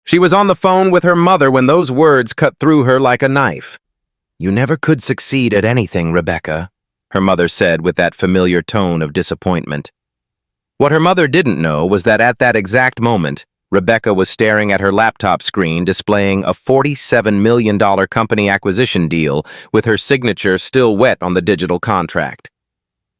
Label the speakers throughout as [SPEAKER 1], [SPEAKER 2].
[SPEAKER 1] She was on the phone with her mother when those words cut through her like a knife. "You never could succeed at anything, Rebecca," her mother said with that familiar tone of disappointment. What her mother didn't know was that at that exact moment, Rebecca was staring at her laptop screen displaying a $47 million company acquisition deal with her signature still wet on the digital contract.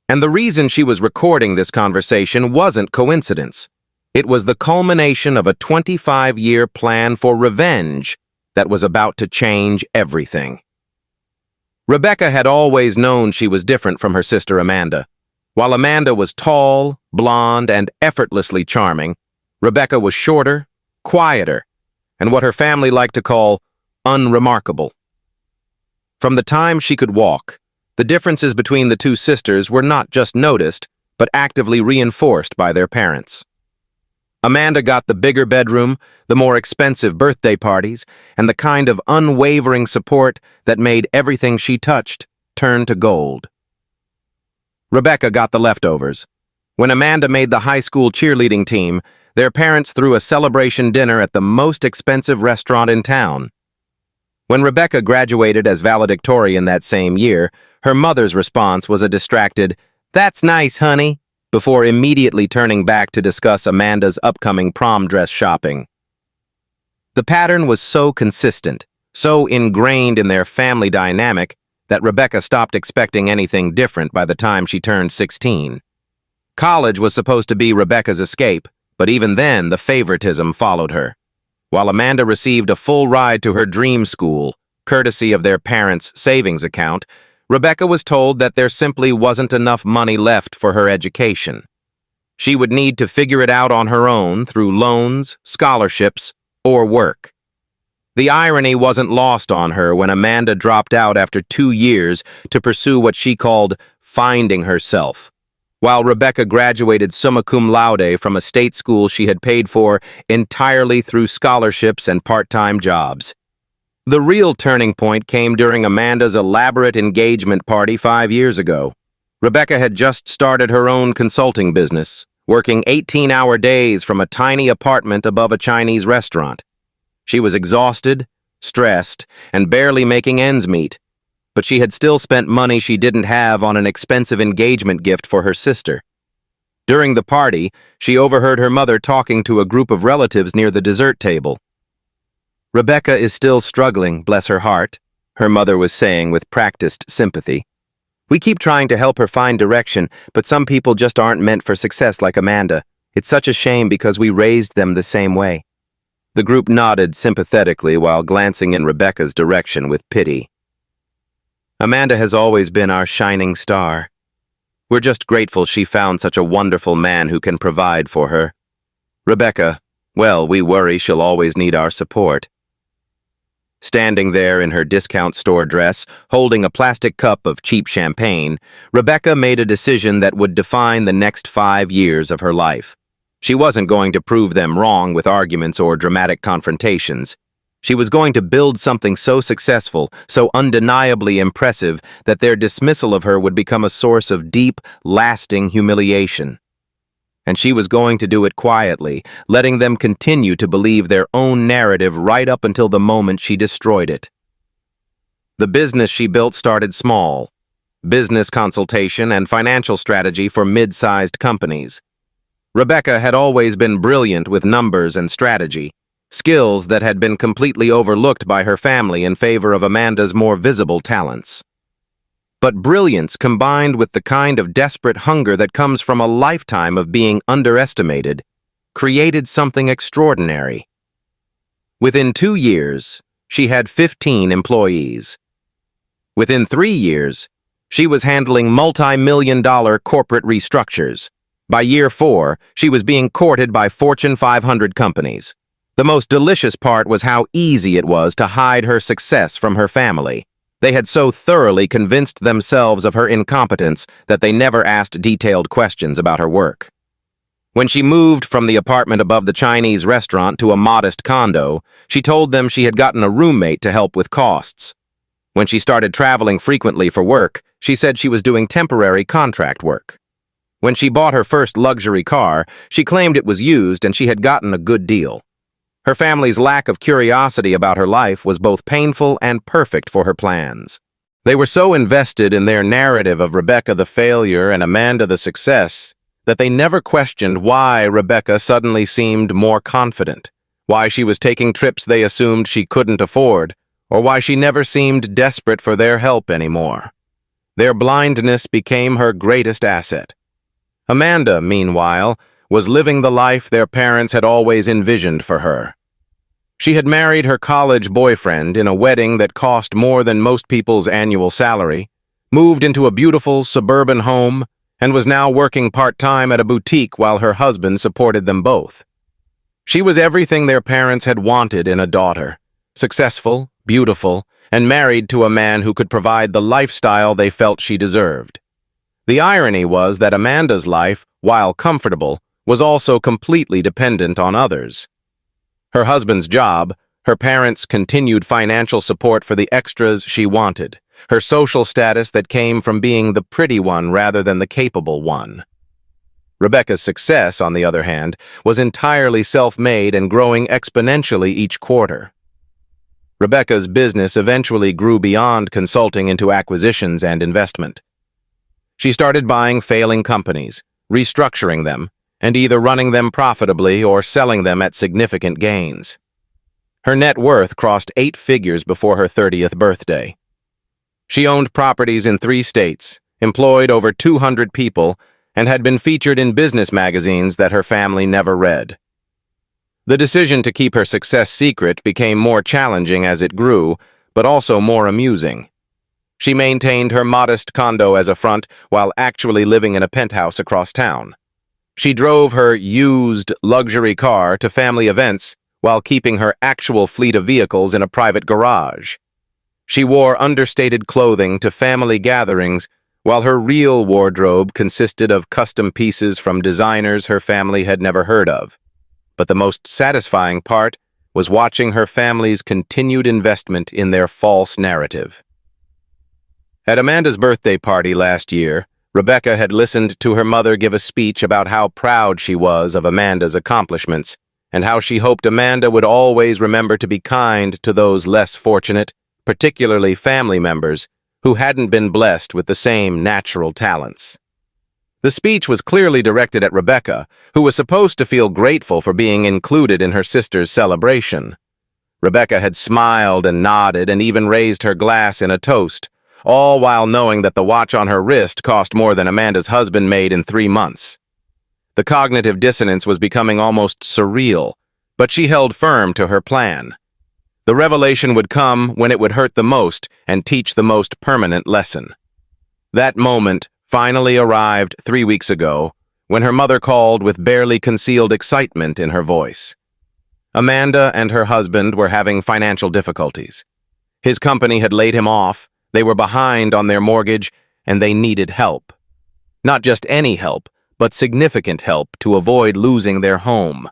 [SPEAKER 1] And the reason she was recording this conversation wasn't coincidence. It was the culmination of a 25-year plan for revenge that was about to change everything. Rebecca had always known she was different from her sister Amanda. While Amanda was tall, blonde, and effortlessly charming, Rebecca was shorter, quieter, and what her family liked to call unremarkable. From the time she could walk, the differences between the two sisters were not just noticed, but actively reinforced by their parents. Amanda got the bigger bedroom, the more expensive birthday parties, and the kind of unwavering support that made everything she touched turn to gold. Rebecca got the leftovers. When Amanda made the high school cheerleading team, their parents threw a celebration dinner at the most expensive restaurant in town. When Rebecca graduated as valedictorian that same year, her mother's response was a distracted, "That's nice, honey," before immediately turning back to discuss Amanda's upcoming prom dress shopping. The pattern was so consistent, so ingrained in their family dynamic, that Rebecca stopped expecting anything different by the time she turned 16. College was supposed to be Rebecca's escape, but even then the favoritism followed her. While Amanda received a full ride to her dream school, courtesy of their parents' savings account, Rebecca was told that there simply wasn't enough money left for her education. She would need to figure it out on her own through loans, scholarships, or work. The irony wasn't lost on her when Amanda dropped out after 2 years to pursue what she called finding herself, while Rebecca graduated summa cum laude from a state school she had paid for entirely through scholarships and part-time jobs. The real turning point came during Amanda's elaborate engagement party 5 years ago. Rebecca had just started her own consulting business, working 18-hour days from a tiny apartment above a Chinese restaurant. She was exhausted, stressed, and barely making ends meet, but she had still spent money she didn't have on an expensive engagement gift for her sister. During the party, she overheard her mother talking to a group of relatives near the dessert table. "Rebecca is still struggling, bless her heart," her mother was saying with practiced sympathy. "We keep trying to help her find direction, but some people just aren't meant for success like Amanda. It's such a shame because we raised them the same way." The group nodded sympathetically while glancing in Rebecca's direction with pity. "Amanda has always been our shining star. We're just grateful she found such a wonderful man who can provide for her. Rebecca, well, we worry she'll always need our support." Standing there in her discount store dress, holding a plastic cup of cheap champagne, Rebecca made a decision that would define the next 5 years of her life. She wasn't going to prove them wrong with arguments or dramatic confrontations. She was going to build something so successful, so undeniably impressive, that their dismissal of her would become a source of deep, lasting humiliation. And she was going to do it quietly, letting them continue to believe their own narrative right up until the moment she destroyed it. The business she built started small: business consultation and financial strategy for mid-sized companies. Rebecca had always been brilliant with numbers and strategy, skills that had been completely overlooked by her family in favor of Amanda's more visible talents. But brilliance combined with the kind of desperate hunger that comes from a lifetime of being underestimated created something extraordinary. Within 2 years, she had 15 employees. Within 3 years, she was handling multi-million-dollar corporate restructures. By year 4, she was being courted by Fortune 500 companies. The most delicious part was how easy it was to hide her success from her family. They had so thoroughly convinced themselves of her incompetence that they never asked detailed questions about her work. When she moved from the apartment above the Chinese restaurant to a modest condo, she told them she had gotten a roommate to help with costs. When she started traveling frequently for work, she said she was doing temporary contract work. When she bought her first luxury car, she claimed it was used and she had gotten a good deal. Her family's lack of curiosity about her life was both painful and perfect for her plans. They were so invested in their narrative of Rebecca the failure and Amanda the success that they never questioned why Rebecca suddenly seemed more confident, why she was taking trips they assumed she couldn't afford, or why she never seemed desperate for their help anymore. Their blindness became her greatest asset. Amanda, meanwhile, was living the life their parents had always envisioned for her. She had married her college boyfriend in a wedding that cost more than most people's annual salary, moved into a beautiful suburban home, and was now working part-time at a boutique while her husband supported them both. She was everything their parents had wanted in a daughter: successful, beautiful, and married to a man who could provide the lifestyle they felt she deserved. The irony was that Amanda's life, while comfortable, was also completely dependent on others. Her husband's job, her parents' continued financial support for the extras she wanted, her social status that came from being the pretty one rather than the capable one. Rebecca's success, on the other hand, was entirely self-made and growing exponentially each quarter. Rebecca's business eventually grew beyond consulting into acquisitions and investment. She started buying failing companies, restructuring them, and either running them profitably or selling them at significant gains. Her net worth crossed 8 figures before her 30th birthday. She owned properties in 3 states, employed over 200 people, and had been featured in business magazines that her family never read. The decision to keep her success secret became more challenging as it grew, but also more amusing. She maintained her modest condo as a front while actually living in a penthouse across town. She drove her used luxury car to family events while keeping her actual fleet of vehicles in a private garage. She wore understated clothing to family gatherings while her real wardrobe consisted of custom pieces from designers her family had never heard of. But the most satisfying part was watching her family's continued investment in their false narrative. At Amanda's birthday party last year, Rebecca had listened to her mother give a speech about how proud she was of Amanda's accomplishments and how she hoped Amanda would always remember to be kind to those less fortunate, particularly family members, who hadn't been blessed with the same natural talents. The speech was clearly directed at Rebecca, who was supposed to feel grateful for being included in her sister's celebration. Rebecca had smiled and nodded and even raised her glass in a toast, all while knowing that the watch on her wrist cost more than Amanda's husband made in 3 months. The cognitive dissonance was becoming almost surreal, but she held firm to her plan. The revelation would come when it would hurt the most and teach the most permanent lesson. That moment finally arrived 3 weeks ago, when her mother called with barely concealed excitement in her voice. Amanda and her husband were having financial difficulties. His company had laid him off, they were behind on their mortgage, and they needed help. Not just any help, but significant help to avoid losing their home.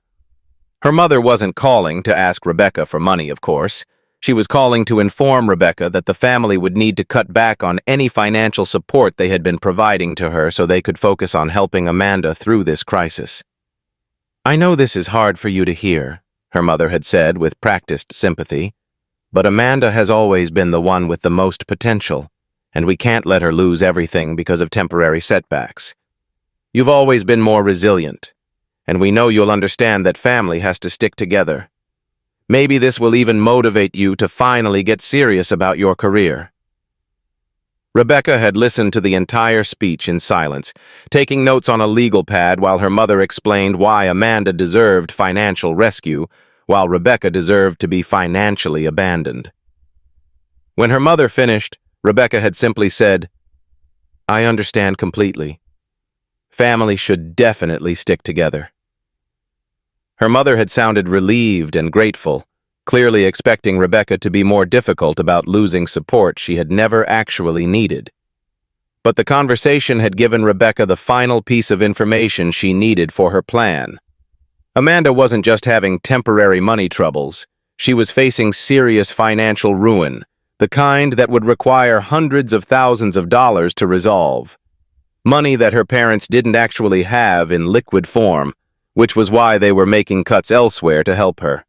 [SPEAKER 1] Her mother wasn't calling to ask Rebecca for money, of course. She was calling to inform Rebecca that the family would need to cut back on any financial support they had been providing to her so they could focus on helping Amanda through this crisis. "I know this is hard for you to hear," her mother had said with practiced sympathy, "but Amanda has always been the one with the most potential, and we can't let her lose everything because of temporary setbacks. You've always been more resilient, and we know you'll understand that family has to stick together. Maybe this will even motivate you to finally get serious about your career." Rebecca had listened to the entire speech in silence, taking notes on a legal pad while her mother explained why Amanda deserved financial rescue, while Rebecca deserved to be financially abandoned. When her mother finished, Rebecca had simply said, "I understand completely. Family should definitely stick together." Her mother had sounded relieved and grateful, clearly expecting Rebecca to be more difficult about losing support she had never actually needed. But the conversation had given Rebecca the final piece of information she needed for her plan. Amanda wasn't just having temporary money troubles. She was facing serious financial ruin, the kind that would require hundreds of thousands of dollars to resolve. Money that her parents didn't actually have in liquid form, which was why they were making cuts elsewhere to help her.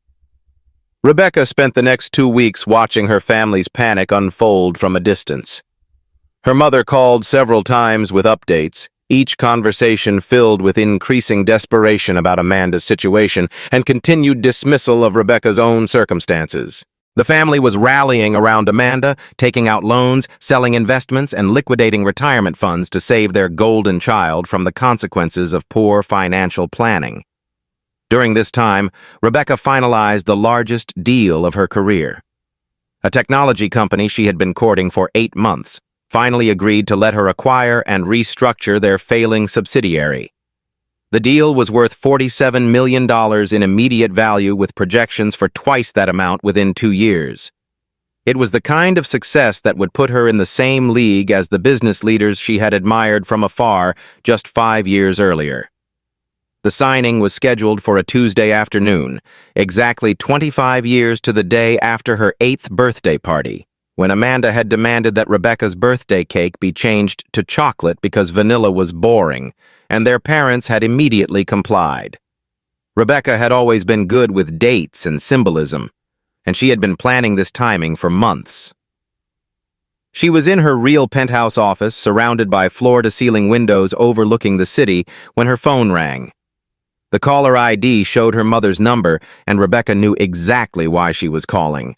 [SPEAKER 1] Rebecca spent the next 2 weeks watching her family's panic unfold from a distance. Her mother called several times with updates, each conversation filled with increasing desperation about Amanda's situation and continued dismissal of Rebecca's own circumstances. The family was rallying around Amanda, taking out loans, selling investments, and liquidating retirement funds to save their golden child from the consequences of poor financial planning. During this time, Rebecca finalized the largest deal of her career. A technology company she had been courting for 8 months finally agreed to let her acquire and restructure their failing subsidiary. The deal was worth $47 million in immediate value with projections for twice that amount within 2 years. It was the kind of success that would put her in the same league as the business leaders she had admired from afar just 5 years earlier. The signing was scheduled for a Tuesday afternoon, exactly 25 years to the day after her 8th birthday party, when Amanda had demanded that Rebecca's birthday cake be changed to chocolate because vanilla was boring, and their parents had immediately complied. Rebecca had always been good with dates and symbolism, and she had been planning this timing for months. She was in her real penthouse office, surrounded by floor-to-ceiling windows overlooking the city, when her phone rang. The caller ID showed her mother's number, and Rebecca knew exactly why she was calling.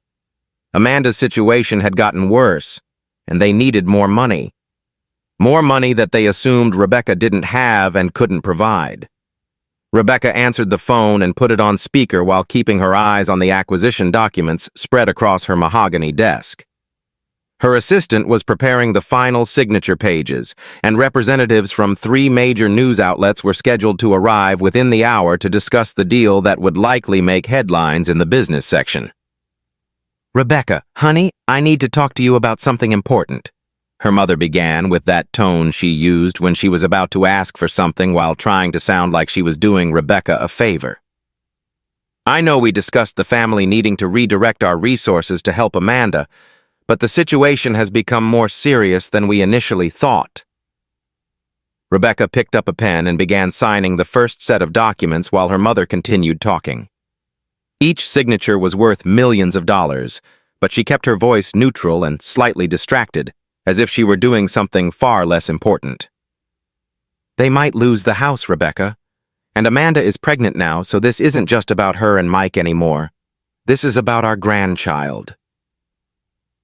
[SPEAKER 1] Amanda's situation had gotten worse, and they needed more money. More money that they assumed Rebecca didn't have and couldn't provide. Rebecca answered the phone and put it on speaker while keeping her eyes on the acquisition documents spread across her mahogany desk. Her assistant was preparing the final signature pages, and representatives from 3 major news outlets were scheduled to arrive within the hour to discuss the deal that would likely make headlines in the business section. "Rebecca, honey, I need to talk to you about something important," her mother began with that tone she used when she was about to ask for something while trying to sound like she was doing Rebecca a favor. "I know we discussed the family needing to redirect our resources to help Amanda, but the situation has become more serious than we initially thought." Rebecca picked up a pen and began signing the first set of documents while her mother continued talking. Each signature was worth millions of dollars, but she kept her voice neutral and slightly distracted, as if she were doing something far less important. "They might lose the house, Rebecca. And Amanda is pregnant now, so this isn't just about her and Mike anymore. This is about our grandchild."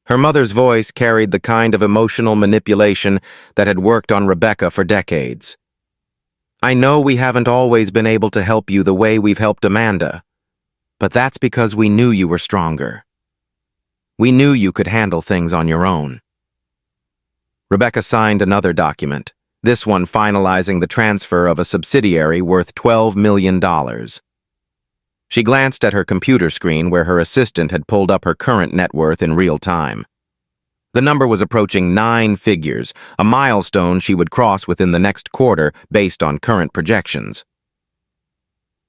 [SPEAKER 1] Her mother's voice carried the kind of emotional manipulation that had worked on Rebecca for decades. "I know we haven't always been able to help you the way we've helped Amanda, but that's because we knew you were stronger. We knew you could handle things on your own." Rebecca signed another document, this one finalizing the transfer of a subsidiary worth $12 million. She glanced at her computer screen where her assistant had pulled up her current net worth in real time. The number was approaching 9 figures, a milestone she would cross within the next quarter based on current projections.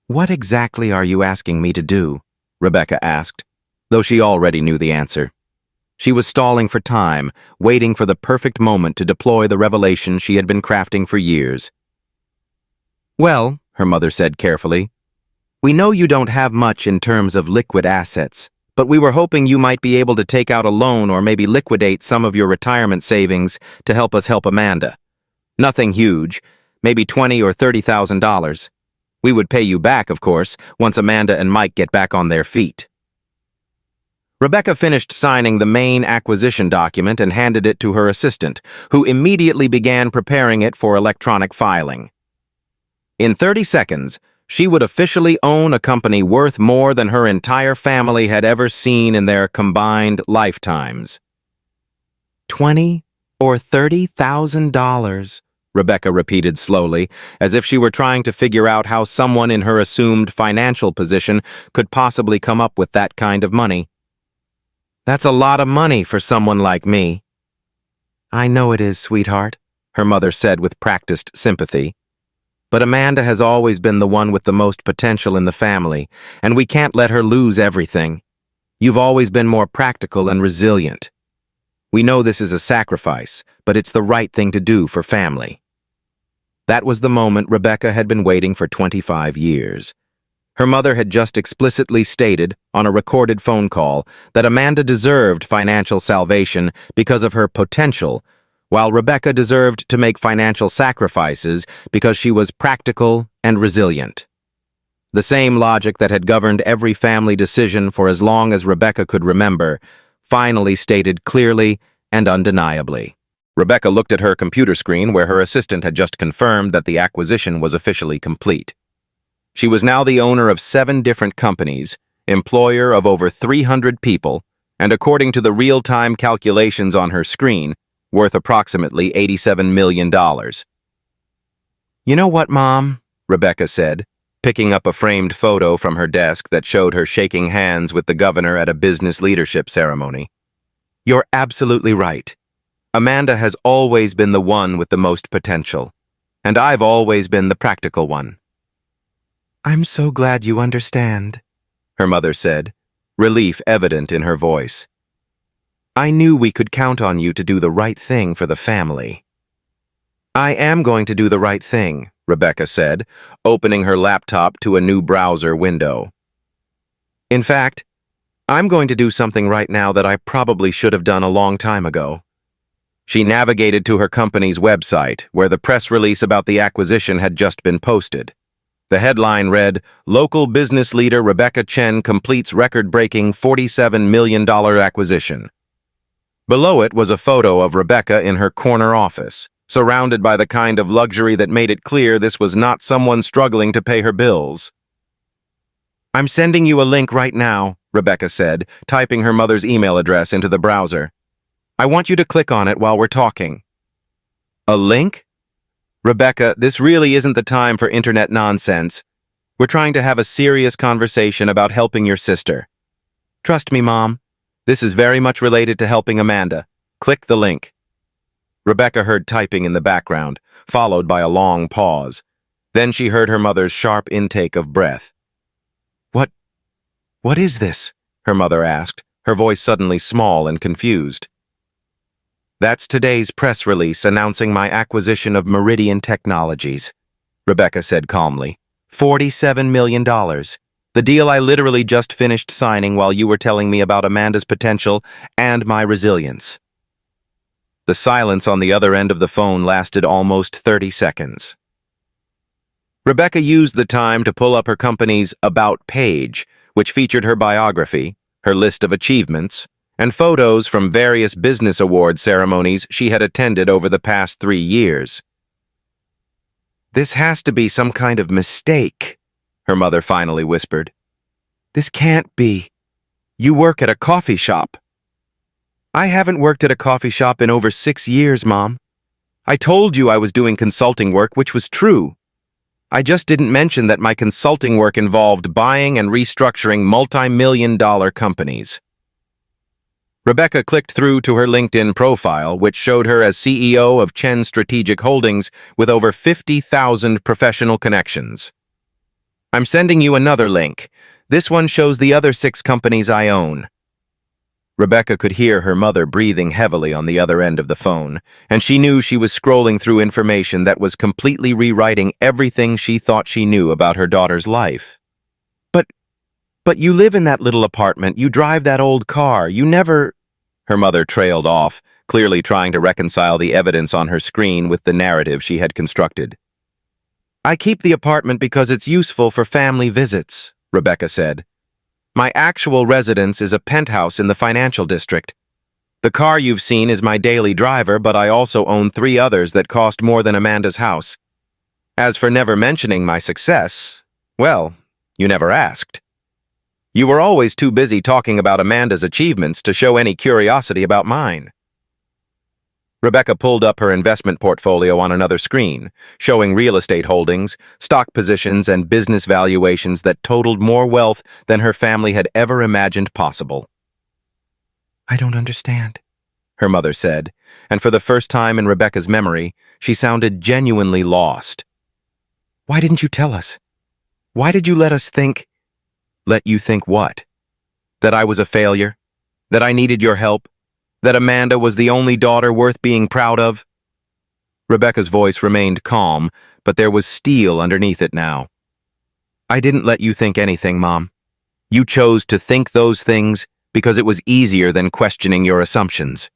[SPEAKER 1] "What exactly are you asking me to do?" Rebecca asked, though she already knew the answer. She was stalling for time, waiting for the perfect moment to deploy the revelation she had been crafting for years. "Well," her mother said carefully, "we know you don't have much in terms of liquid assets, but we were hoping you might be able to take out a loan or maybe liquidate some of your retirement savings to help us help Amanda. Nothing huge, maybe $20,000 or $30,000. We would pay you back, of course, once Amanda and Mike get back on their feet." Rebecca finished signing the main acquisition document and handed it to her assistant, who immediately began preparing it for electronic filing. In 30 seconds, she would officially own a company worth more than her entire family had ever seen in their combined lifetimes. $20,000 or $30,000, Rebecca repeated slowly, as if she were trying to figure out how someone in her assumed financial position could possibly come up with that kind of money. "That's a lot of money for someone like me." "I know it is, sweetheart," her mother said with practiced sympathy. "But Amanda has always been the one with the most potential in the family, and we can't let her lose everything. You've always been more practical and resilient. We know this is a sacrifice, but it's the right thing to do for family." That was the moment Rebecca had been waiting for 25 years. Her mother had just explicitly stated, on a recorded phone call, that Amanda deserved financial salvation because of her potential, while Rebecca deserved to make financial sacrifices because she was practical and resilient. The same logic that had governed every family decision for as long as Rebecca could remember, finally stated clearly and undeniably. Rebecca looked at her computer screen where her assistant had just confirmed that the acquisition was officially complete. She was now the owner of 7 different companies, employer of over 300 people, and according to the real-time calculations on her screen, worth approximately $87 million. "You know what, Mom?" Rebecca said, picking up a framed photo from her desk that showed her shaking hands with the governor at a business leadership ceremony. "You're absolutely right. Amanda has always been the one with the most potential, and I've always been the practical one." "I'm so glad you understand," her mother said, relief evident in her voice. "I knew we could count on you to do the right thing for the family." "I am going to do the right thing," Rebecca said, opening her laptop to a new browser window. "In fact, I'm going to do something right now that I probably should have done a long time ago." She navigated to her company's website, where the press release about the acquisition had just been posted. The headline read, "Local business leader Rebecca Chen completes record-breaking $47 million acquisition." Below it was a photo of Rebecca in her corner office, surrounded by the kind of luxury that made it clear this was not someone struggling to pay her bills. "I'm sending you a link right now," Rebecca said, typing her mother's email address into the browser. "I want you to click on it while we're talking." "A link?" "Rebecca, this really isn't the time for internet nonsense. We're trying to have a serious conversation about helping your sister. Trust me, Mom. This is very much related to helping Amanda. Click the link." Rebecca heard typing in the background, followed by a long pause. Then she heard her mother's sharp intake of breath. What is this?" her mother asked, her voice suddenly small and confused. "That's today's press release announcing my acquisition of Meridian Technologies," Rebecca said calmly. $47 million. The deal I literally just finished signing while you were telling me about Amanda's potential and my resilience." The silence on the other end of the phone lasted almost 30 seconds. Rebecca used the time to pull up her company's About page, which featured her biography, her list of achievements, and photos from various business award ceremonies she had attended over the past 3 years. "This has to be some kind of mistake," her mother finally whispered. "This can't be. You work at a coffee shop." "I haven't worked at a coffee shop in over 6 years, Mom. I told you I was doing consulting work, which was true. I just didn't mention that my consulting work involved buying and restructuring multi-million-dollar companies." Rebecca clicked through to her LinkedIn profile, which showed her as CEO of Chen Strategic Holdings with over 50,000 professional connections. "I'm sending you another link. This one shows the other 6 companies I own." Rebecca could hear her mother breathing heavily on the other end of the phone, and she knew she was scrolling through information that was completely rewriting everything she thought she knew about her daughter's life. But you live in that little apartment, you drive that old car, you never—" Her mother trailed off, clearly trying to reconcile the evidence on her screen with the narrative she had constructed. "I keep the apartment because it's useful for family visits," Rebecca said. "My actual residence is a penthouse in the financial district. The car you've seen is my daily driver, but I also own 3 others that cost more than Amanda's house. As for never mentioning my success, well, you never asked. You were always too busy talking about Amanda's achievements to show any curiosity about mine." Rebecca pulled up her investment portfolio on another screen, showing real estate holdings, stock positions, and business valuations that totaled more wealth than her family had ever imagined possible. "I don't understand," her mother said, and for the first time in Rebecca's memory, she sounded genuinely lost. "Why didn't you tell us? Why did you let us think—" "Let you think what? That I was a failure? That I needed your help? That Amanda was the only daughter worth being proud of?" Rebecca's voice remained calm, but there was steel underneath it now. I didn't let you think anything, Mom. You chose to think those things because it was easier than questioning your assumptions.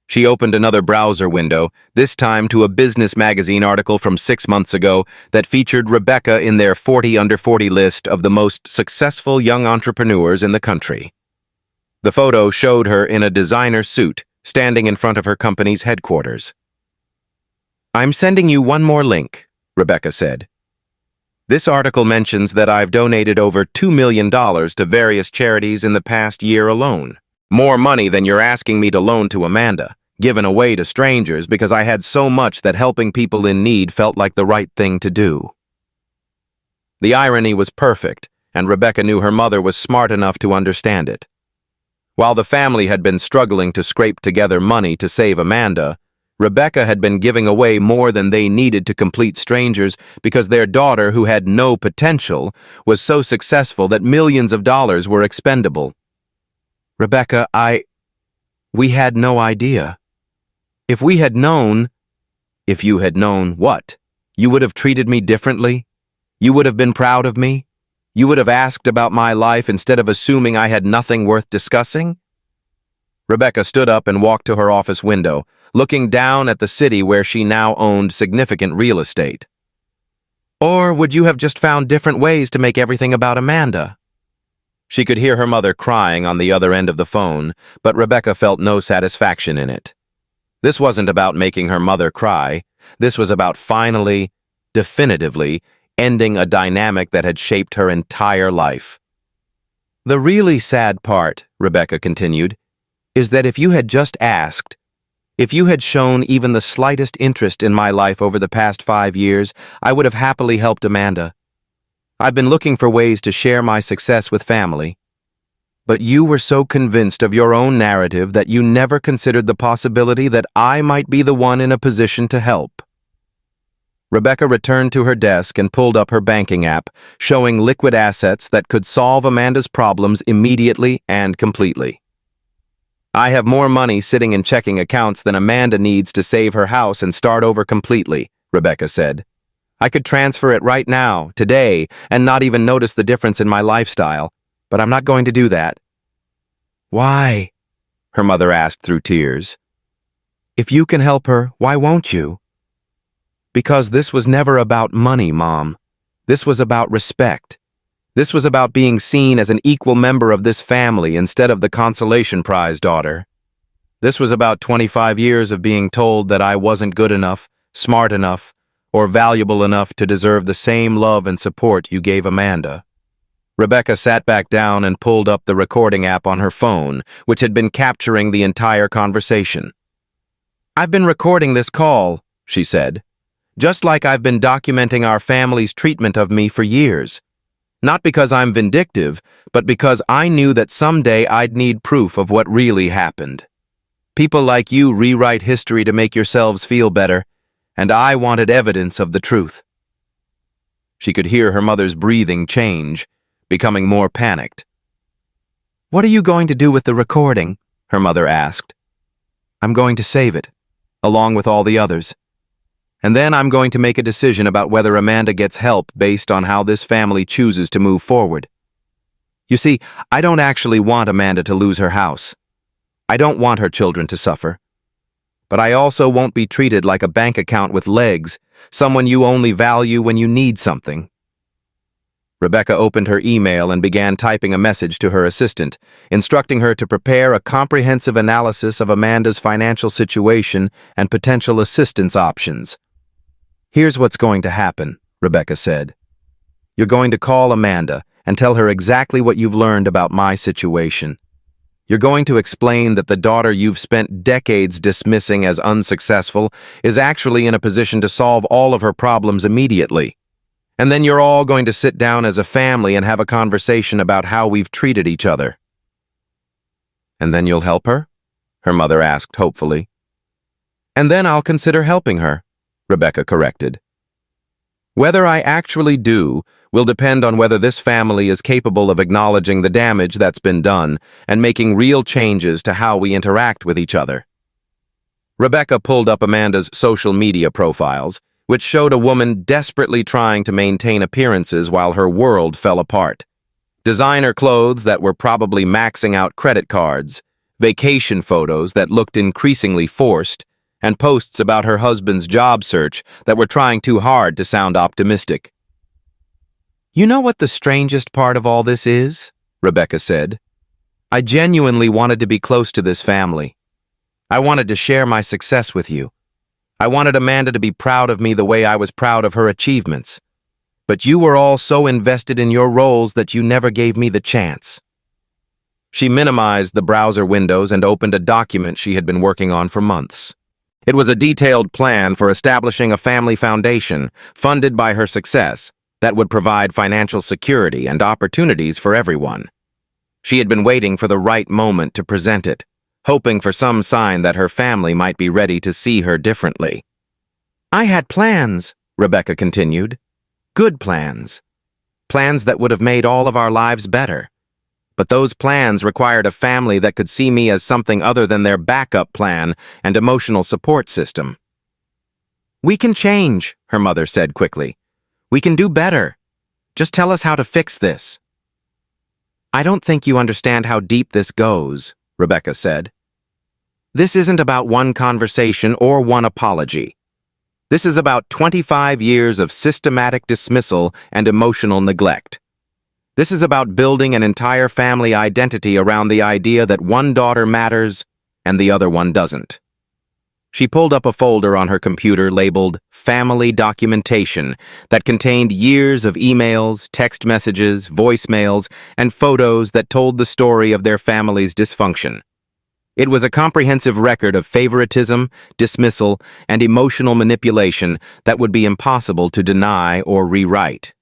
[SPEAKER 1] She opened another browser window, this time to a business magazine article from 6 months ago that featured Rebecca in their 40 under 40 list of the most successful young entrepreneurs in the country. The photo showed her in a designer suit, standing in front of her company's headquarters. "I'm sending you one more link," Rebecca said. "This article mentions that I've donated over $2 million to various charities in the past year alone. More money than you're asking me to loan to Amanda, given away to strangers because I had so much that helping people in need felt like the right thing to do." The irony was perfect, and Rebecca knew her mother was smart enough to understand it. While the family had been struggling to scrape together money to save Amanda, Rebecca had been giving away more than they needed to complete strangers because their daughter, who had no potential, was so successful that millions of dollars were expendable. "Rebecca, we had no idea. If we had known..." "If you had known what? You would have treated me differently? You would have been proud of me? You would have asked about my life instead of assuming I had nothing worth discussing?" Rebecca stood up and walked to her office window, looking down at the city where she now owned significant real estate. "Or would you have just found different ways to make everything about Amanda?" She could hear her mother crying on the other end of the phone, but Rebecca felt no satisfaction in it. This wasn't about making her mother cry. This was about finally, definitively, ending a dynamic that had shaped her entire life. "The really sad part," Rebecca continued, "is that if you had just asked, if you had shown even the slightest interest in my life over the past 5 years, I would have happily helped Amanda. I've been looking for ways to share my success with family. But you were so convinced of your own narrative that you never considered the possibility that I might be the one in a position to help." Rebecca returned to her desk and pulled up her banking app, showing liquid assets that could solve Amanda's problems immediately and completely. "I have more money sitting in checking accounts than Amanda needs to save her house and start over completely," Rebecca said. "I could transfer it right now, today, and not even notice the difference in my lifestyle, but I'm not going to do that." "Why?" her mother asked through tears. "If you can help her, why won't you?" "Because this was never about money, Mom. This was about respect. This was about being seen as an equal member of this family instead of the consolation prize daughter. This was about 25 years of being told that I wasn't good enough, smart enough, or valuable enough to deserve the same love and support you gave Amanda." Rebecca sat back down and pulled up the recording app on her phone, which had been capturing the entire conversation. "I've been recording this call," she said, "just like I've been documenting our family's treatment of me for years. Not because I'm vindictive, but because I knew that someday I'd need proof of what really happened. People like you rewrite history to make yourselves feel better, and I wanted evidence of the truth." She could hear her mother's breathing change, becoming more panicked. "What are you going to do with the recording?" her mother asked. "I'm going to save it, along with all the others. And then I'm going to make a decision about whether Amanda gets help based on how this family chooses to move forward. You see, I don't actually want Amanda to lose her house. I don't want her children to suffer. But I also won't be treated like a bank account with legs, someone you only value when you need something." Rebecca opened her email and began typing a message to her assistant, instructing her to prepare a comprehensive analysis of Amanda's financial situation and potential assistance options. "Here's what's going to happen," Rebecca said. "You're going to call Amanda and tell her exactly what you've learned about my situation. You're going to explain that the daughter you've spent decades dismissing as unsuccessful is actually in a position to solve all of her problems immediately. And then you're all going to sit down as a family and have a conversation about how we've treated each other." "And then you'll help her?" her mother asked hopefully. "And then I'll consider helping her," Rebecca corrected. "Whether I actually do will depend on whether this family is capable of acknowledging the damage that's been done and making real changes to how we interact with each other." Rebecca pulled up Amanda's social media profiles, which showed a woman desperately trying to maintain appearances while her world fell apart. Designer clothes that were probably maxing out credit cards, vacation photos that looked increasingly forced, and posts about her husband's job search that were trying too hard to sound optimistic. "You know what the strangest part of all this is?" Rebecca said. "I genuinely wanted to be close to this family. I wanted to share my success with you. I wanted Amanda to be proud of me the way I was proud of her achievements. But you were all so invested in your roles that you never gave me the chance." She minimized the browser windows and opened a document she had been working on for months. It was a detailed plan for establishing a family foundation funded by her success that would provide financial security and opportunities for everyone. She had been waiting for the right moment to present it, hoping for some sign that her family might be ready to see her differently. "I had plans," Rebecca continued. "Good plans. Plans that would have made all of our lives better. But those plans required a family that could see me as something other than their backup plan and emotional support system." "We can change," her mother said quickly. "We can do better. Just tell us how to fix this." "I don't think you understand how deep this goes," Rebecca said. "This isn't about one conversation or one apology. This is about 25 years of systematic dismissal and emotional neglect. This is about building an entire family identity around the idea that one daughter matters and the other one doesn't." She pulled up a folder on her computer labeled Family Documentation that contained years of emails, text messages, voicemails, and photos that told the story of their family's dysfunction. It was a comprehensive record of favoritism, dismissal, and emotional manipulation that would be impossible to deny or rewrite.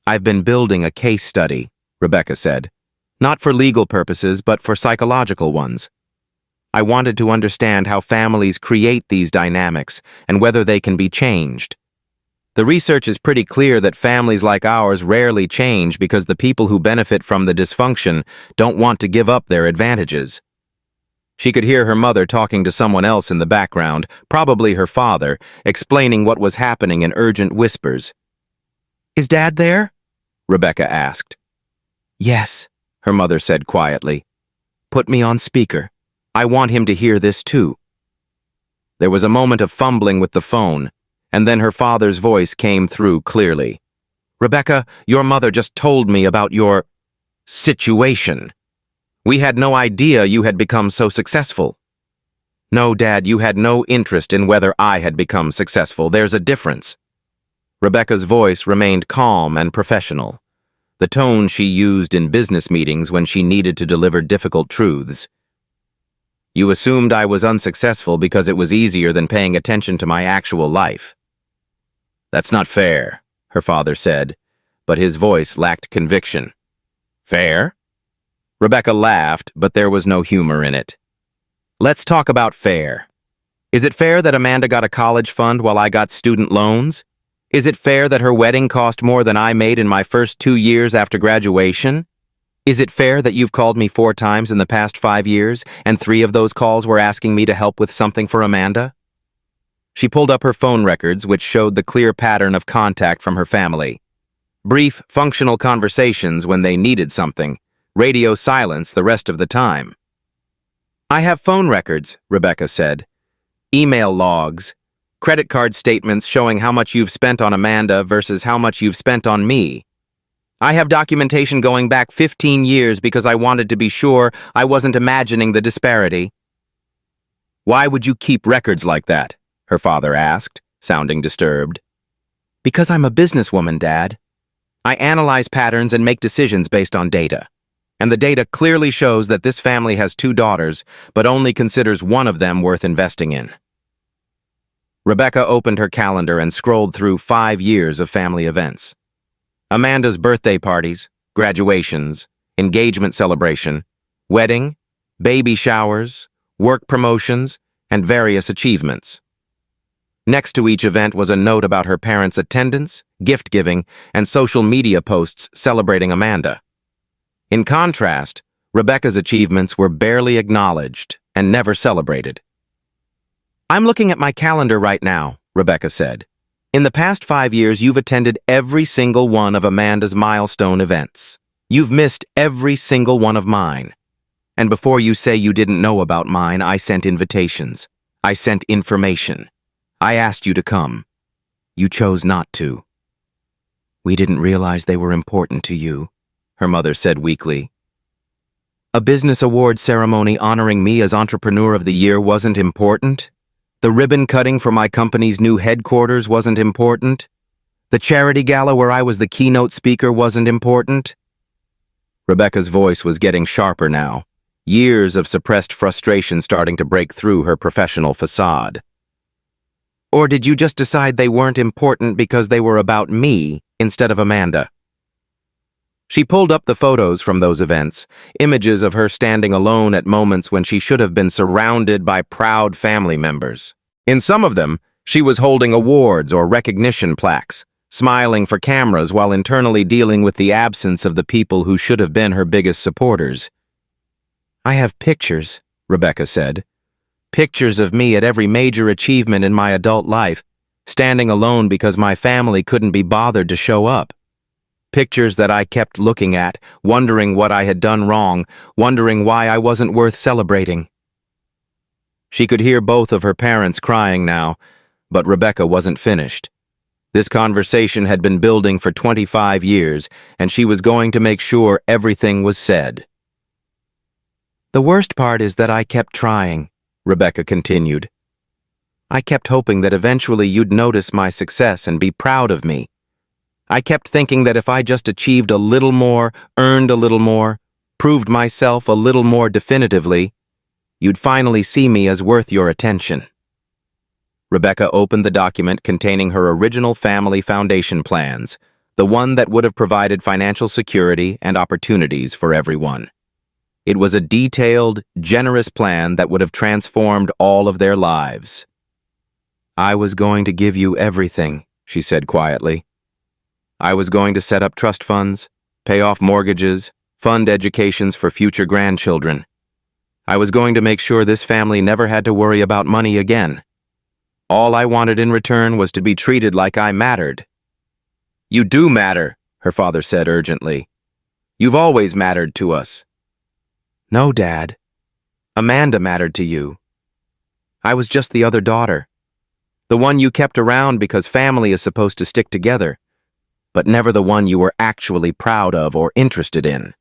[SPEAKER 1] "I've been building a case study," Rebecca said, "not for legal purposes, but for psychological ones. I wanted to understand how families create these dynamics and whether they can be changed. The research is pretty clear that families like ours rarely change because the people who benefit from the dysfunction don't want to give up their advantages." She could hear her mother talking to someone else in the background, probably her father, explaining what was happening in urgent whispers. "Is Dad there?" Rebecca asked. "Yes," her mother said quietly. "Put me on speaker. I want him to hear this too." There was a moment of fumbling with the phone, and then her father's voice came through clearly. "Rebecca, your mother just told me about your situation. We had no idea you had become so successful." "No, Dad, you had no interest in whether I had become successful. There's a difference." Rebecca's voice remained calm and professional, the tone she used in business meetings when she needed to deliver difficult truths. "You assumed I was unsuccessful because it was easier than paying attention to my actual life." "That's not fair," her father said, but his voice lacked conviction. "Fair?" Rebecca laughed, but there was no humor in it. "Let's talk about fair. Is it fair that Amanda got a college fund while I got student loans? Is it fair that her wedding cost more than I made in my first 2 years after graduation? Is it fair that you've called me 4 times in the past 5 years, and 3 of those calls were asking me to help with something for Amanda?" She pulled up her phone records, which showed the clear pattern of contact from her family. Brief, functional conversations when they needed something, radio silence the rest of the time. "I have phone records," Rebecca said. "Email logs, credit card statements showing how much you've spent on Amanda versus how much you've spent on me. I have documentation going back 15 years because I wanted to be sure I wasn't imagining the disparity." "Why would you keep records like that?" her father asked, sounding disturbed. "Because I'm a businesswoman, Dad. I analyze patterns and make decisions based on data. And the data clearly shows that this family has 2 daughters, but only considers one of them worth investing in." Rebecca opened her calendar and scrolled through 5 years of family events. Amanda's birthday parties, graduations, engagement celebration, wedding, baby showers, work promotions, and various achievements. Next to each event was a note about her parents' attendance, gift-giving, and social media posts celebrating Amanda. In contrast, Rebecca's achievements were barely acknowledged and never celebrated. "I'm looking at my calendar right now," Rebecca said. In the past 5 years, you've attended every single one of Amanda's milestone events. You've missed every single one of mine. And before you say you didn't know about mine, I sent invitations. I sent information. I asked you to come. You chose not to. We didn't realize they were important to you, her mother said weakly. A business award ceremony honoring me as Entrepreneur of the Year wasn't important? The ribbon cutting for my company's new headquarters wasn't important? The charity gala where I was the keynote speaker wasn't important? Rebecca's voice was getting sharper now, years of suppressed frustration starting to break through her professional facade. Or did you just decide they weren't important because they were about me instead of Amanda? She pulled up the photos from those events, images of her standing alone at moments when she should have been surrounded by proud family members. In some of them, she was holding awards or recognition plaques, smiling for cameras while internally dealing with the absence of the people who should have been her biggest supporters. I have pictures, Rebecca said. Pictures of me at every major achievement in my adult life, standing alone because my family couldn't be bothered to show up. Pictures that I kept looking at, wondering what I had done wrong, wondering why I wasn't worth celebrating. She could hear both of her parents crying now, but Rebecca wasn't finished. This conversation had been building for 25 years, and she was going to make sure everything was said. The worst part is that I kept trying, Rebecca continued. I kept hoping that eventually you'd notice my success and be proud of me. I kept thinking that if I just achieved a little more, earned a little more, proved myself a little more definitively, you'd finally see me as worth your attention. Rebecca opened the document containing her original family foundation plans, the one that would have provided financial security and opportunities for everyone. It was a detailed, generous plan that would have transformed all of their lives. I was going to give you everything, she said quietly. I was going to set up trust funds, pay off mortgages, fund educations for future grandchildren. I was going to make sure this family never had to worry about money again. All I wanted in return was to be treated like I mattered. You do matter, her father said urgently. You've always mattered to us. No, Dad. Amanda mattered to you. I was just the other daughter. The one you kept around because family is supposed to stick together, but never the one you were actually proud of or interested in.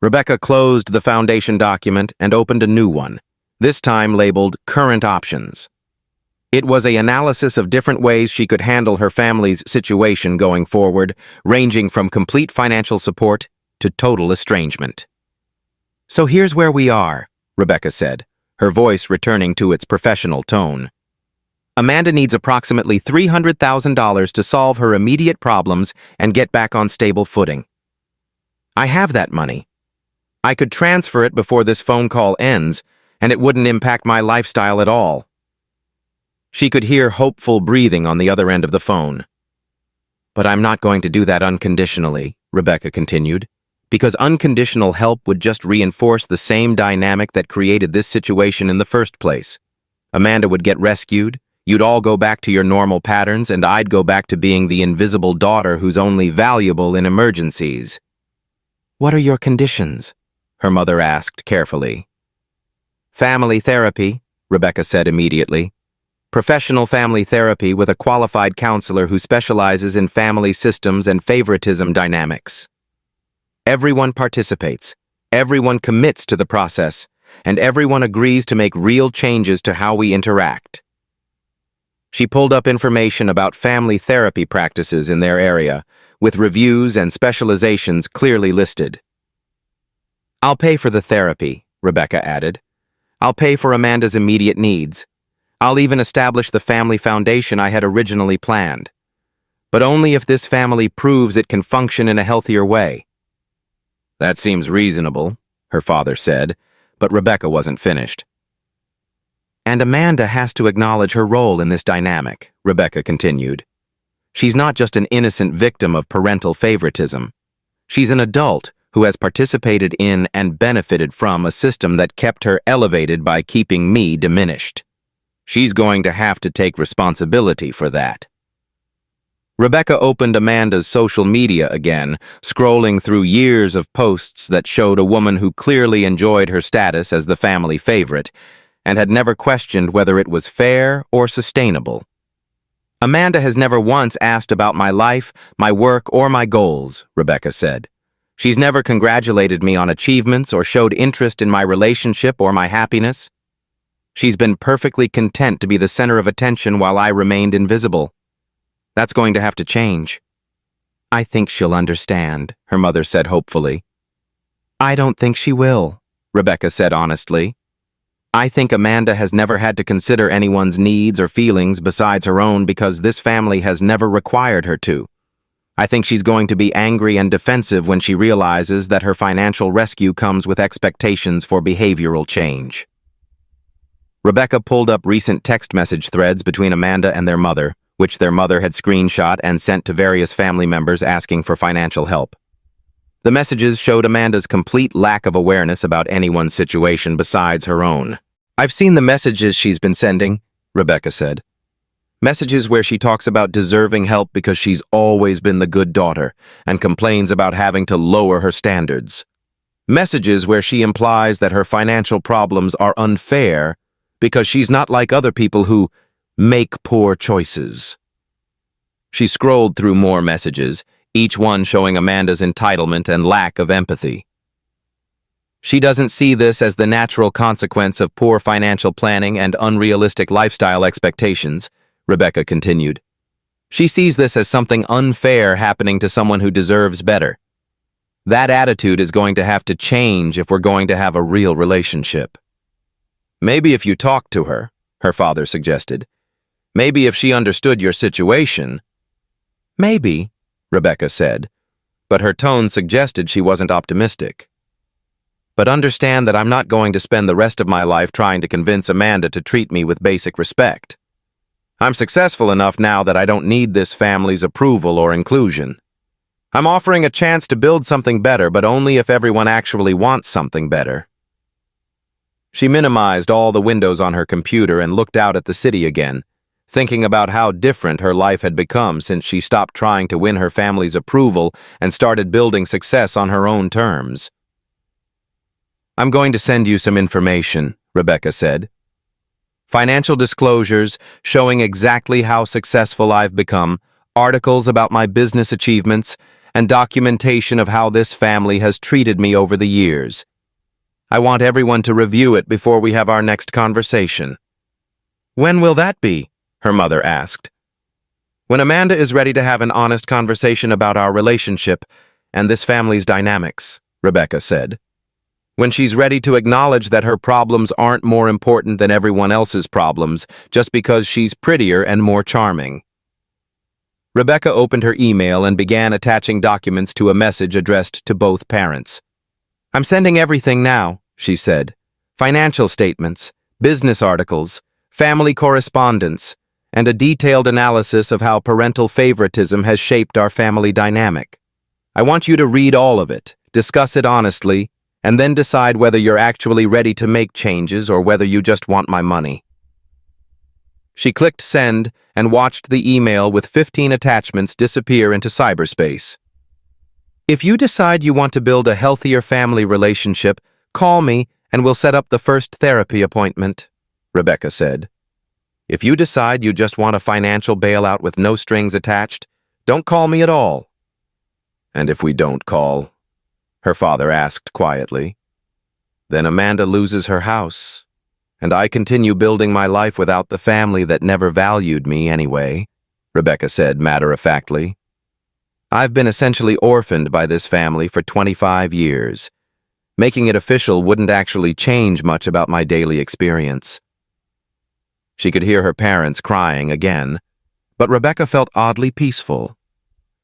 [SPEAKER 1] Rebecca closed the foundation document and opened a new one, this time labeled Current Options. It was an analysis of different ways she could handle her family's situation going forward, ranging from complete financial support to total estrangement. So here's where we are, Rebecca said, her voice returning to its professional tone. Amanda needs approximately $300,000 to solve her immediate problems and get back on stable footing. I have that money. I could transfer it before this phone call ends, and it wouldn't impact my lifestyle at all. She could hear hopeful breathing on the other end of the phone. But I'm not going to do that unconditionally, Rebecca continued, because unconditional help would just reinforce the same dynamic that created this situation in the first place. Amanda would get rescued, you'd all go back to your normal patterns, and I'd go back to being the invisible daughter who's only valuable in emergencies. What are your conditions? Her mother asked carefully. Family therapy, Rebecca said immediately. Professional family therapy with a qualified counselor who specializes in family systems and favoritism dynamics. Everyone participates, everyone commits to the process, and everyone agrees to make real changes to how we interact. She pulled up information about family therapy practices in their area, with reviews and specializations clearly listed. I'll pay for the therapy, Rebecca added. I'll pay for Amanda's immediate needs. I'll even establish the family foundation I had originally planned. But only if this family proves it can function in a healthier way. That seems reasonable, her father said, but Rebecca wasn't finished. And Amanda has to acknowledge her role in this dynamic, Rebecca continued. She's not just an innocent victim of parental favoritism. She's an adult who has participated in and benefited from a system that kept her elevated by keeping me diminished. She's going to have to take responsibility for that. Rebecca opened Amanda's social media again, scrolling through years of posts that showed a woman who clearly enjoyed her status as the family favorite and had never questioned whether it was fair or sustainable. Amanda has never once asked about my life, my work, or my goals, Rebecca said. She's never congratulated me on achievements or showed interest in my relationship or my happiness. She's been perfectly content to be the center of attention while I remained invisible. That's going to have to change. I think she'll understand, her mother said hopefully. I don't think she will, Rebecca said honestly. I think Amanda has never had to consider anyone's needs or feelings besides her own because this family has never required her to. I think she's going to be angry and defensive when she realizes that her financial rescue comes with expectations for behavioral change. Rebecca pulled up recent text message threads between Amanda and their mother, which their mother had screenshot and sent to various family members asking for financial help. The messages showed Amanda's complete lack of awareness about anyone's situation besides her own. I've seen the messages she's been sending, Rebecca said. Messages where she talks about deserving help because she's always been the good daughter and complains about having to lower her standards. Messages where she implies that her financial problems are unfair because she's not like other people who make poor choices. She scrolled through more messages, each one showing Amanda's entitlement and lack of empathy. She doesn't see this as the natural consequence of poor financial planning and unrealistic lifestyle expectations, Rebecca continued. She sees this as something unfair happening to someone who deserves better. That attitude is going to have to change if we're going to have a real relationship. Maybe if you talked to her, her father suggested. Maybe if she understood your situation. Maybe, Rebecca said, but her tone suggested she wasn't optimistic. But understand that I'm not going to spend the rest of my life trying to convince Amanda to treat me with basic respect. I'm successful enough now that I don't need this family's approval or inclusion. I'm offering a chance to build something better, but only if everyone actually wants something better. She minimized all the windows on her computer and looked out at the city again, thinking about how different her life had become since she stopped trying to win her family's approval and started building success on her own terms. I'm going to send you some information, Rebecca said. Financial disclosures showing exactly how successful I've become, articles about my business achievements, and documentation of how this family has treated me over the years. I want everyone to review it before we have our next conversation. When will that be? Her mother asked. When Amanda is ready to have an honest conversation about our relationship and this family's dynamics, Rebecca said. When she's ready to acknowledge that her problems aren't more important than everyone else's problems just because she's prettier and more charming. Rebecca opened her email and began attaching documents to a message addressed to both parents. I'm sending everything now, she said. Financial statements, business articles, family correspondence, and a detailed analysis of how parental favoritism has shaped our family dynamic. I want you to read all of it, discuss it honestly, and then decide whether you're actually ready to make changes or whether you just want my money. She clicked send and watched the email with 15 attachments disappear into cyberspace. If you decide you want to build a healthier family relationship, call me and we'll set up the first therapy appointment, Rebecca said. If you decide you just want a financial bailout with no strings attached, don't call me at all. And if we don't call? Her father asked quietly. Then Amanda loses her house, and I continue building my life without the family that never valued me anyway, Rebecca said matter-of-factly. I've been essentially orphaned by this family for 25 years. Making it official wouldn't actually change much about my daily experience. She could hear her parents crying again, but Rebecca felt oddly peaceful.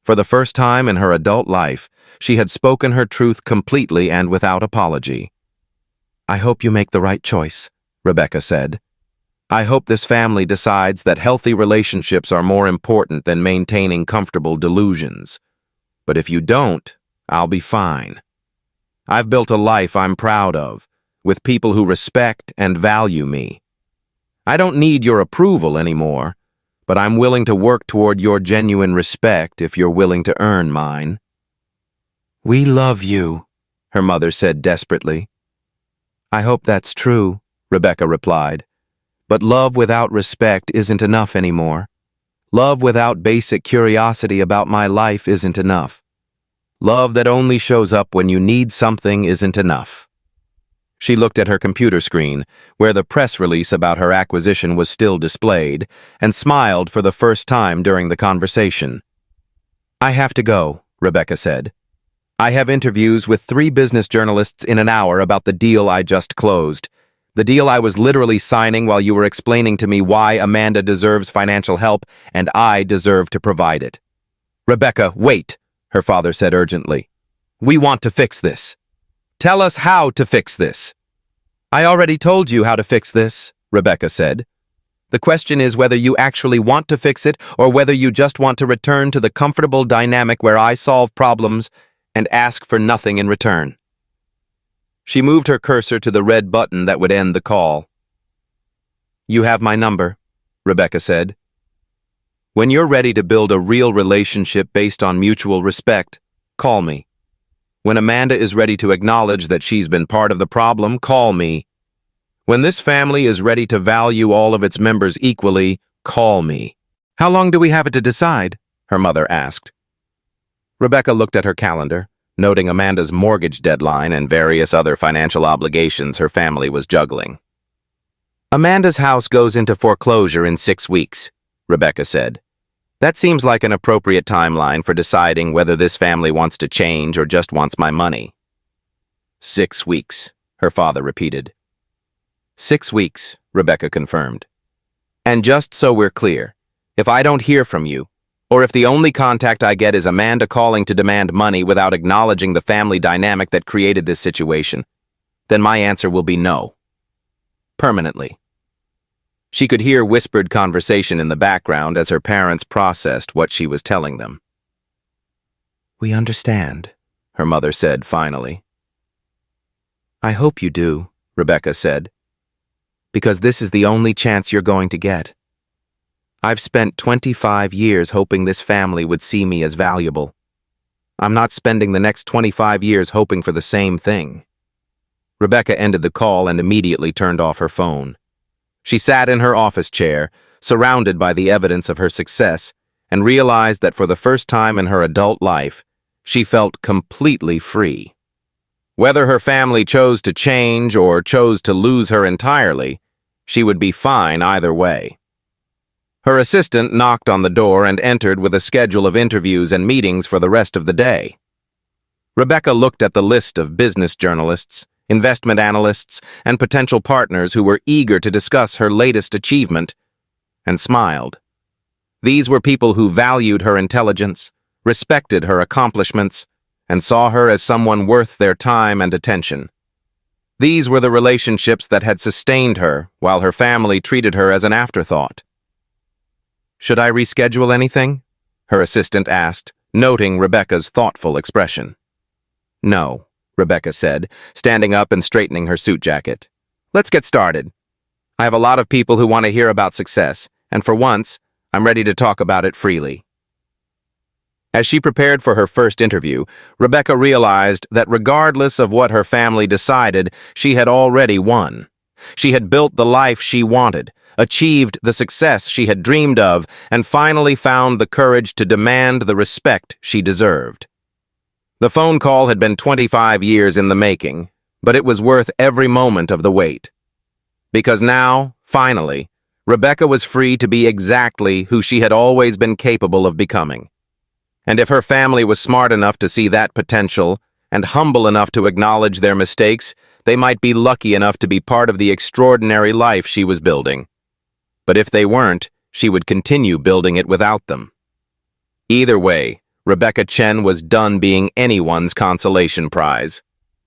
[SPEAKER 1] For the first time in her adult life, she had spoken her truth completely and without apology. I hope you make the right choice, Rebecca said. I hope this family decides that healthy relationships are more important than maintaining comfortable delusions. But if you don't, I'll be fine. I've built a life I'm proud of, with people who respect and value me. I don't need your approval anymore, but I'm willing to work toward your genuine respect if you're willing to earn mine." "We love you," her mother said desperately. "I hope that's true," Rebecca replied. "But love without respect isn't enough anymore. Love without basic curiosity about my life isn't enough. Love that only shows up when you need something isn't enough." She looked at her computer screen, where the press release about her acquisition was still displayed, and smiled for the first time during the conversation. "I have to go," Rebecca said. "I have interviews with 3 business journalists in an hour about the deal I just closed. The deal I was literally signing while you were explaining to me why Amanda deserves financial help and I deserve to provide it." "Rebecca, wait," her father said urgently. "We want to fix this. Tell us how to fix this." "I already told you how to fix this," Rebecca said. "The question is whether you actually want to fix it or whether you just want to return to the comfortable dynamic where I solve problems and ask for nothing in return." She moved her cursor to the red button that would end the call. "You have my number," Rebecca said. "When you're ready to build a real relationship based on mutual respect, call me. When Amanda is ready to acknowledge that she's been part of the problem, call me. When this family is ready to value all of its members equally, call me." "How long do we have it to decide?" her mother asked. Rebecca looked at her calendar, noting Amanda's mortgage deadline and various other financial obligations her family was juggling. "Amanda's house goes into foreclosure in 6 weeks, Rebecca said. "That seems like an appropriate timeline for deciding whether this family wants to change or just wants my money." 6 weeks, her father repeated. 6 weeks, Rebecca confirmed. "And just so we're clear, if I don't hear from you, or if the only contact I get is Amanda calling to demand money without acknowledging the family dynamic that created this situation, then my answer will be no. Permanently." She could hear whispered conversation in the background as her parents processed what she was telling them. "We understand," her mother said finally. "I hope you do," Rebecca said, "because this is the only chance you're going to get. I've spent 25 years hoping this family would see me as valuable. I'm not spending the next 25 years hoping for the same thing." Rebecca ended the call and immediately turned off her phone. She sat in her office chair, surrounded by the evidence of her success, and realized that for the first time in her adult life, she felt completely free. Whether her family chose to change or chose to lose her entirely, she would be fine either way. Her assistant knocked on the door and entered with a schedule of interviews and meetings for the rest of the day. Rebecca looked at the list of business journalists, investment analysts, and potential partners who were eager to discuss her latest achievement, and smiled. These were people who valued her intelligence, respected her accomplishments, and saw her as someone worth their time and attention. These were the relationships that had sustained her while her family treated her as an afterthought. "Should I reschedule anything?" her assistant asked, noting Rebecca's thoughtful expression. "No," Rebecca said, standing up and straightening her suit jacket. "Let's get started. I have a lot of people who want to hear about success, and for once, I'm ready to talk about it freely." As she prepared for her first interview, Rebecca realized that regardless of what her family decided, she had already won. She had built the life she wanted, achieved the success she had dreamed of, and finally found the courage to demand the respect she deserved. The phone call had been 25 years in the making, but it was worth every moment of the wait. Because now, finally, Rebecca was free to be exactly who she had always been capable of becoming. And if her family was smart enough to see that potential and humble enough to acknowledge their mistakes, they might be lucky enough to be part of the extraordinary life she was building. But if they weren't, she would continue building it without them. Either way, Rebecca Chen was done being anyone's consolation prize.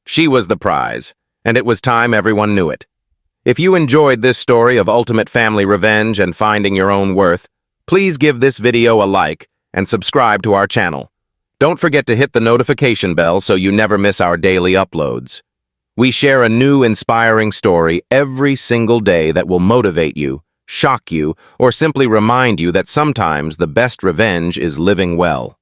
[SPEAKER 1] She was the prize, and it was time everyone knew it. If you enjoyed this story of ultimate family revenge and finding your own worth, please give this video a like and subscribe to our channel. Don't forget to hit the notification bell so you never miss our daily uploads. We share a new inspiring story every single day that will motivate you, shock you, or simply remind you that sometimes the best revenge is living well.